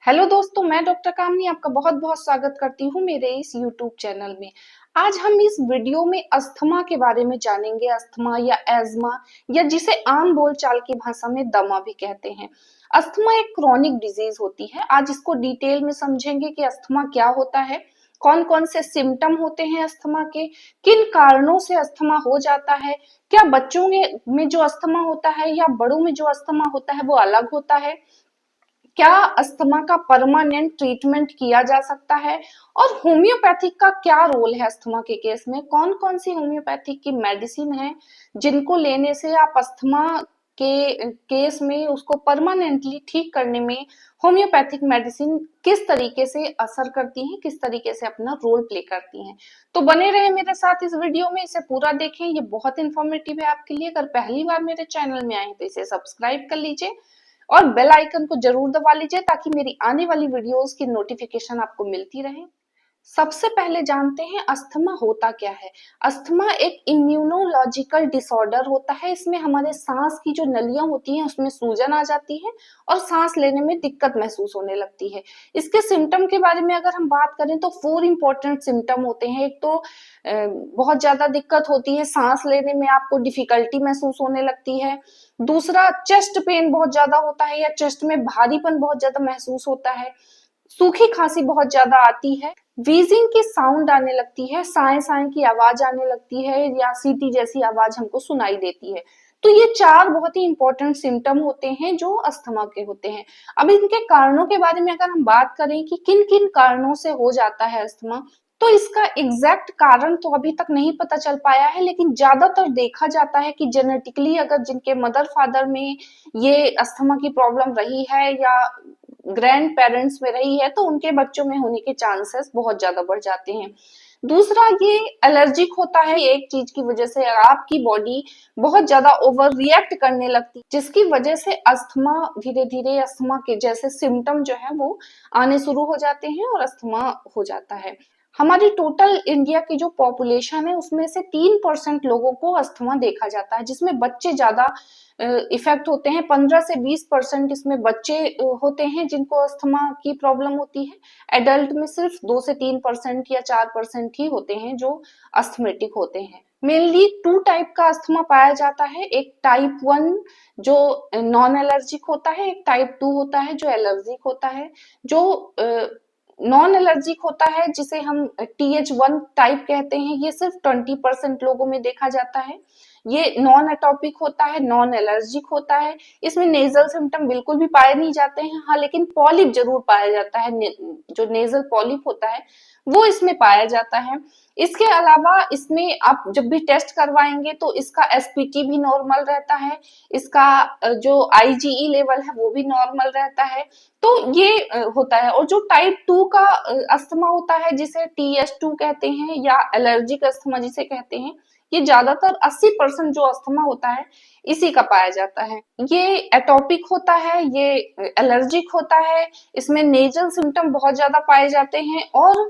Hello दोस्तों, मैं doctor कामनी आपका बहुत बहुत स्वागत करती हूँ मेरे इस यूट्यूब चैनल में। आज हम इस वीडियो में अस्थमा के बारे में जानेंगे। अस्थमा या एज़मा या जिसे आम बोलचाल की भाषा में दमा भी कहते हैं। अस्थमा एक क्रॉनिक डिजीज होती है। आज इसको डिटेल में समझेंगे कि अस्थमा क्या होता है, कौन कौन से सिम्टम होते हैं अस्थमा के, किन कारणों से अस्थमा हो जाता है, क्या बच्चों में जो अस्थमा होता है या बड़ों में जो अस्थमा होता है वो अलग होता है, क्या अस्थमा का परमानेंट ट्रीटमेंट किया जा सकता है, और होम्योपैथिक का क्या रोल है अस्थमा के केस में। कौन कौन सी होम्योपैथिक की मेडिसिन है जिनको लेने से आप अस्थमा के केस में उसको परमानेंटली ठीक करने में होम्योपैथिक मेडिसिन किस तरीके से असर करती हैं, किस तरीके से अपना रोल प्ले करती हैं। तो बने रहे मेरे साथ इस वीडियो में, इसे पूरा देखें, ये बहुत इंफॉर्मेटिव है आपके लिए। अगर पहली बार मेरे चैनल में आए तो इसे सब्सक्राइब कर लीजिए और बेल आइकन को जरूर दबा लीजिए ताकि मेरी आने वाली वीडियोस की नोटिफिकेशन आपको मिलती रहे। सबसे पहले जानते हैं अस्थमा होता क्या है। अस्थमा एक इम्यूनोलॉजिकल डिसऑर्डर होता है। इसमें हमारे सांस की जो नलियां होती हैं उसमें सूजन आ जाती है और सांस लेने में दिक्कत महसूस होने लगती है। इसके सिम्टम के बारे में अगर हम बात करें तो 4 इंपॉर्टेंट सिम्टम होते हैं। एक तो बहुत ज्यादा दिक्कत होती है, सांस लेने में आपको डिफिकल्टी महसूस होने लगती है। दूसरा, चेस्ट पेन बहुत ज्यादा होता है या चेस्ट में भारीपन बहुत ज्यादा महसूस होता है। सूखी खांसी बहुत ज्यादा आती है। वीजिंग की साउंड आने लगती है, साए साए की आवाज आने लगती है या सीटी जैसी आवाज हमको सुनाई देती है। तो ये 4 बहुत ही इंपॉर्टेंट सिम्टम होते हैं जो अस्थमा के होते हैं। अब इनके कारणों के बारे में अगर हम बात करें कि किन किन कारणों से हो जाता है अस्थमा, तो इसका एग्जैक्ट कारण तो अभी तक नहीं पता चल पाया है, लेकिन ज्यादातर देखा जाता है कि जेनेटिकली अगर जिनके मदर फादर में ये अस्थमा की प्रॉब्लम रही है या ग्रैंड पेरेंट्स में रही है तो उनके बच्चों में होने के चांसेस बहुत ज्यादा बढ़ जाते हैं। दूसरा, ये एलर्जिक होता है। एक चीज की वजह से आपकी बॉडी बहुत ज्यादा ओवर रिएक्ट करने लगती है जिसकी वजह से अस्थमा धीरे धीरे अस्थमा के जैसे सिम्टम जो है वो आने शुरू हो जाते हैं और अस्थमा हो जाता है। हमारी टोटल इंडिया की जो पॉपुलेशन है उसमें से 3% लोगों को अस्थमा देखा जाता है, जिसमें बच्चे ज्यादा इफेक्ट होते हैं। 15 से 20% इसमें बच्चे होते हैं जिनको अस्थमा की प्रॉब्लम होती है। एडल्ट में सिर्फ 2 से 3% या 4% ही होते हैं जो अस्थमेटिक होते हैं। मेनली 2 टाइप का अस्थमा पाया जाता है। एक टाइप 1 जो नॉन एलर्जिक होता है, एक टाइप 2 होता है जो एलर्जिक होता है। जो नॉन एलर्जिक होता है जिसे हम TH1 टाइप कहते हैं, ये सिर्फ 20% लोगों में देखा जाता है। ये नॉन एटॉपिक होता है, नॉन एलर्जिक होता है। इसमें नेजल सिम्टम बिल्कुल भी पाए नहीं जाते हैं, हाँ, लेकिन पॉलिप जरूर पाया जाता है। जो नेजल पॉलिप होता है वो इसमें पाया जाता है। इसके अलावा इसमें आप जब भी टेस्ट करवाएंगे तो इसका SPT भी नॉर्मल रहता है, इसका जो IgE लेवल है वो भी नॉर्मल रहता है। तो ये होता है। और जो टाइप 2 का अस्थमा होता है जिसे TH2 कहते हैं या एलर्जिक अस्थमा जिसे कहते हैं, ये ज्यादातर 80% जो अस्थमा होता है इसी का पाया जाता है। ये एटॉपिक होता है, ये एलर्जिक होता है, इसमें नेजल सिम्टम बहुत ज्यादा पाए जाते हैं और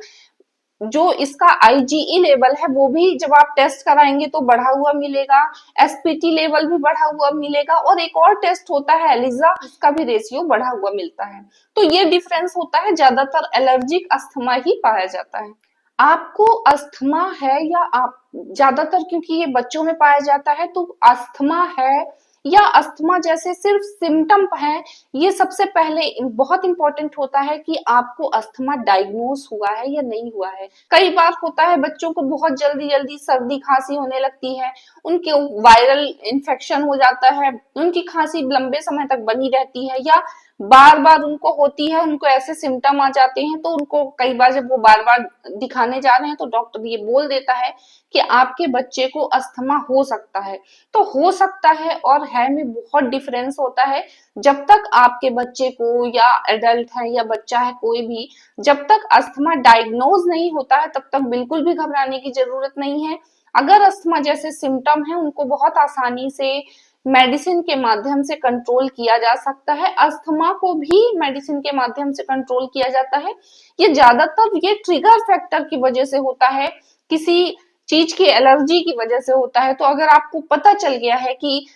जो इसका IgE लेवल है वो भी जब आप टेस्ट कराएंगे तो बढ़ा हुआ मिलेगा। SPT लेवल भी बढ़ा हुआ मिलेगा और एक और टेस्ट होता है एलिजा, उसका भी रेशियो बढ़ा हुआ मिलता है। तो ये डिफरेंस होता है, ज्यादातर एलर्जिक अस्थमा ही पाया जाता है। आपको अस्थमा है या आप ज्यादातर, क्योंकि ये बच्चों में पाया जाता है, तो अस्थमा है या अस्थमा जैसे सिर्फ सिम्टम है, ये सबसे पहले बहुत इंपॉर्टेंट होता है कि आपको अस्थमा डायग्नोस हुआ है या नहीं हुआ है। कई बार होता है बच्चों को बहुत जल्दी जल्दी सर्दी खांसी होने लगती है, उनके वायरल इन्फेक्शन हो जाता है, उनकी खांसी लंबे समय तक बनी रहती है या बार बार उनको होती है, उनको ऐसे सिम्टम आ जाते हैं तो उनको कई बार जब वो बार बार दिखाने जा रहे हैं तो डॉक्टर ये बोल देता है कि आपके बच्चे को अस्थमा हो सकता है। तो हो सकता है और है में बहुत डिफरेंस होता है। जब तक आपके बच्चे को, या एडल्ट है या बच्चा है कोई भी, जब तक अस्थमा डायग्नोज नहीं होता है तब तक बिल्कुल भी घबराने की जरूरत नहीं है। अगर अस्थमा जैसे सिम्टम है उनको बहुत आसानी से मेडिसिन के माध्यम से कंट्रोल किया जा सकता है। अस्थमा को भी मेडिसिन के माध्यम से कंट्रोल किया जाता है। ये ज्यादातर ये ट्रिगर फैक्टर की वजह से होता है, किसी चीज की एलर्जी की वजह से होता है। तो अगर आपको पता चल गया है कि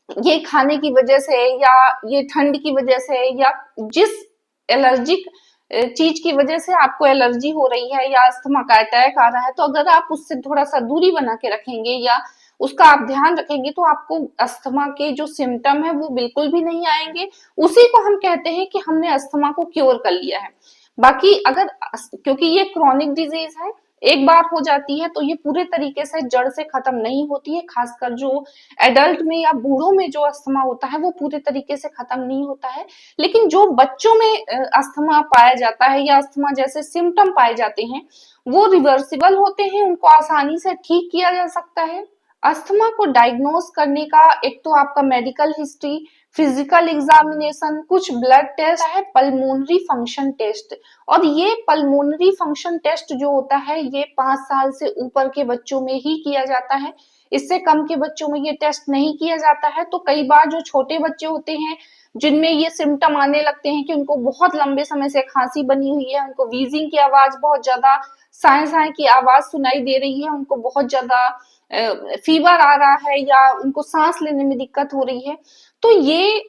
ये खाने की वजह से या ये ठंड की वजह से या जिस एलर्जिक चीज की वजह से आपको एलर्जी हो रही है या अस्थमा का अटैक आ रहा है, तो अगर आप उससे थोड़ा सा दूरी बना के रखेंगे या उसका आप ध्यान रखेंगे तो आपको अस्थमा के जो सिम्टम है वो बिल्कुल भी नहीं आएंगे। उसी को हम कहते हैं कि हमने अस्थमा को क्योर कर लिया है। बाकी अगर क्योंकि ये क्रॉनिक डिजीज है, एक बार हो जाती है तो ये पूरे तरीके से जड़ से खत्म नहीं होती है। खासकर जो एडल्ट में या बूढ़ों में जो अस्थमा होता है वो पूरे तरीके से खत्म नहीं होता है। लेकिन जो बच्चों में अस्थमा पाया जाता है या अस्थमा जैसे सिम्टम पाए जाते हैं वो रिवर्सिबल होते हैं, उनको आसानी से ठीक किया जा सकता है। अस्थमा को डायग्नोज करने का एक तो आपका मेडिकल हिस्ट्री, फिजिकल एग्जामिनेशन, कुछ ब्लड टेस्ट है, पल्मोनरी फंक्शन टेस्ट। और ये पल्मोनरी फंक्शन टेस्ट जो होता है ये 5 साल से ऊपर के बच्चों में ही किया जाता है, इससे कम के बच्चों में ये टेस्ट नहीं किया जाता है। तो कई बार जो छोटे बच्चे होते हैं जिनमें ये सिम्टम आने लगते हैं कि उनको बहुत लंबे समय से खांसी बनी हुई है, उनको वीजिंग की आवाज बहुत ज्यादा, साए साए की आवाज सुनाई दे रही है, उनको बहुत ज्यादा फीवर आ रहा है या उनको सांस लेने में दिक्कत हो रही है, तो ये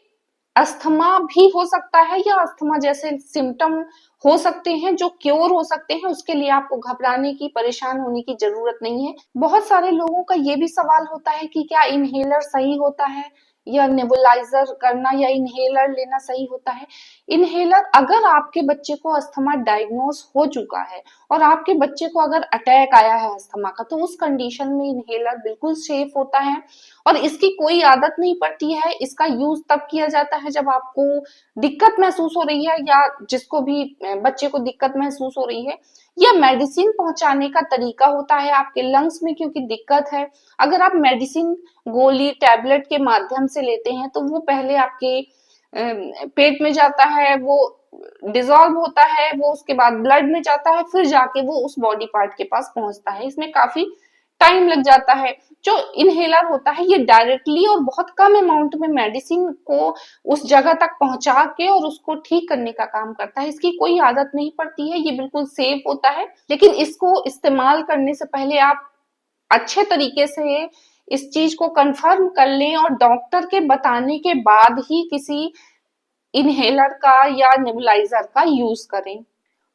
अस्थमा भी हो सकता है या अस्थमा जैसे सिम्टम हो सकते हैं जो क्योर हो सकते हैं। उसके लिए आपको घबराने की, परेशान होने की जरूरत नहीं है। बहुत सारे लोगों का ये भी सवाल होता है कि क्या इनहेलर सही होता है या नेबुलाइजर करना या इनहेलर लेना सही होता है। इनहेलर, अगर आपके बच्चे को अस्थमा डायग्नोज हो चुका है और आपके बच्चे को अगर अटैक आया है अस्थमा का, तो उस कंडीशन में इनहेलर बिल्कुल सेफ होता है और इसकी कोई आदत नहीं पड़ती है। इसका यूज तब किया जाता है जब आपको दिक्कत महसूस हो रही है या जिसको भी बच्चे को दिक्कत महसूस हो रही है, या मेडिसिन पहुंचाने का तरीका होता है आपके लंग्स में क्योंकि दिक्कत है। अगर आप मेडिसिन गोली टैबलेट के माध्यम से लेते हैं तो वो पहले आपके पेट में जाता है, वो डिसॉल्व होता है, वो उसके बाद ब्लड में जाता है, फिर जाके वो उस बॉडी पार्ट के पास पहुंचता है। इसमें काफी टाइम लग जाता है। जो इनहेलर होता है ये डायरेक्टली और बहुत कम अमाउंट में मेडिसिन को उस जगह तक पहुंचा के और उसको ठीक करने का काम करता है। इसकी कोई आदत नहीं पड़ती है, ये बिल्कुल सेफ होता है। लेकिन इसको इस्तेमाल करने से पहले आप अच्छे तरीके से इस चीज को कंफर्म कर लें और डॉक्टर के बताने के बाद ही किसी इनहेलर का या नेबुलाइजर का यूज करें।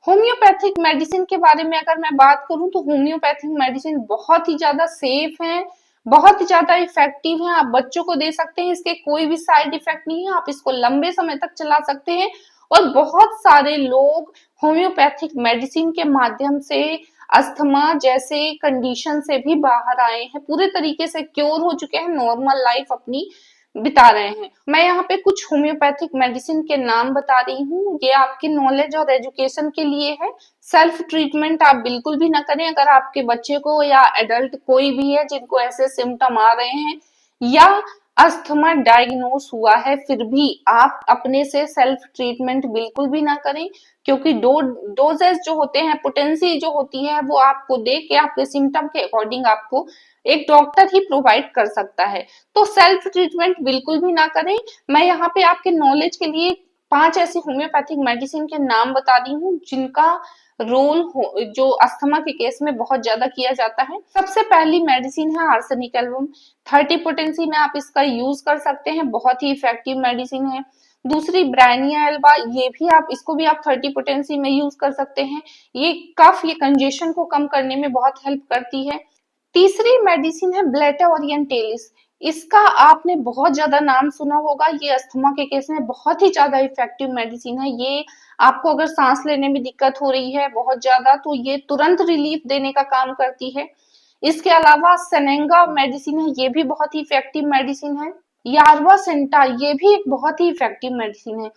होम्योपैथिक मेडिसिन के बारे में अगर मैं बात करूं तो होम्योपैथिक मेडिसिन बहुत ही ज्यादा सेफ है, बहुत ही ज्यादा इफेक्टिव है। आप बच्चों को दे सकते हैं, इसके कोई भी साइड इफेक्ट नहीं है, आप इसको लंबे समय तक चला सकते हैं। और बहुत सारे लोग होम्योपैथिक मेडिसिन के माध्यम से अस्थमा जैसे कंडीशन से भी बाहर आए हैं, पूरे तरीके से क्योर हो चुके हैं, नॉर्मल लाइफ अपनी बिता रहे हैं। मैं यहाँ पे कुछ होम्योपैथिक मेडिसिन के नाम बता रही हूँ, ये आपकी नॉलेज और एजुकेशन के लिए है। सेल्फ ट्रीटमेंट आप बिल्कुल भी ना करें। अगर आपके बच्चे को या एडल्ट कोई भी है जिनको ऐसे सिम्टम आ रहे हैं या अस्थमा डायग्नोस हुआ है फिर भी आप अपने से सेल्फ ट्रीटमेंट बिल्कुल भी ना करें, क्योंकि डोजेस जो होते हैं, पोटेंसी जो होती है वो आपको दे के आपके सिम्टम के अकॉर्डिंग आपको एक डॉक्टर ही प्रोवाइड कर सकता है। तो सेल्फ ट्रीटमेंट बिल्कुल भी ना करें। मैं यहाँ पे आपके नॉलेज के लिए 5 ऐसी होम्योपैथिक मेडिसिन के नाम बता दी हूँ जिनका रोल जो अस्थमा के केस में बहुत ज्यादा किया जाता है। सबसे पहली मेडिसिन है आर्सेनिक एल्बम। 30 पोटेंसी में आप इसका यूज कर सकते हैं, बहुत ही इफेक्टिव मेडिसिन है। दूसरी ब्रानिया एल्बा, ये भी आप इसको भी आप 30 पोटेंसी में यूज कर सकते हैं। ये कफ, ये कंजेशन को कम करने में बहुत हेल्प करती है। तीसरी मेडिसिन है ब्लेटा ओरिएंटेलिस। इसका आपने बहुत ज्यादा नाम सुना होगा, ये अस्थमा के केस में बहुत ही ज्यादा इफेक्टिव मेडिसिन है। ये आपको अगर सांस लेने में दिक्कत हो रही है बहुत ज्यादा तो ये तुरंत रिलीफ देने का काम करती है। इसके अलावा सेनेंगा मेडिसिन है, ये भी बहुत ही इफेक्टिव मेडिसिन है। यारवा सेंटा, ये भी एक बहुत ही इफेक्टिव मेडिसिन है।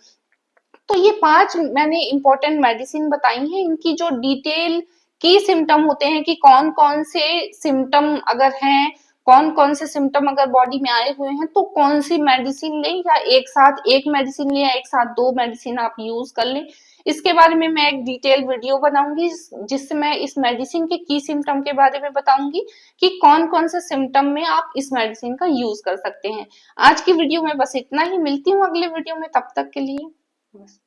तो ये 5 मैंने इंपॉर्टेंट मेडिसिन बताई हैं। इनकी जो डिटेल की सिम्टम होते हैं कि कौन कौन से सिम्टम अगर हैं, कौन कौन से सिम्टम अगर बॉडी में आए हुए हैं तो कौन सी मेडिसिन लें, या एक साथ एक मेडिसिन लें या एक साथ 2 मेडिसिन आप यूज कर लें, इसके बारे में मैं एक डिटेल वीडियो बनाऊंगी जिससे मैं इस मेडिसिन के की सिम्टम के बारे में बताऊंगी कि कौन कौन से सिम्टम में आप इस मेडिसिन का यूज कर सकते हैं। आज की वीडियो में बस इतना ही, मिलती हूँ अगले वीडियो में, तब तक के लिए बस।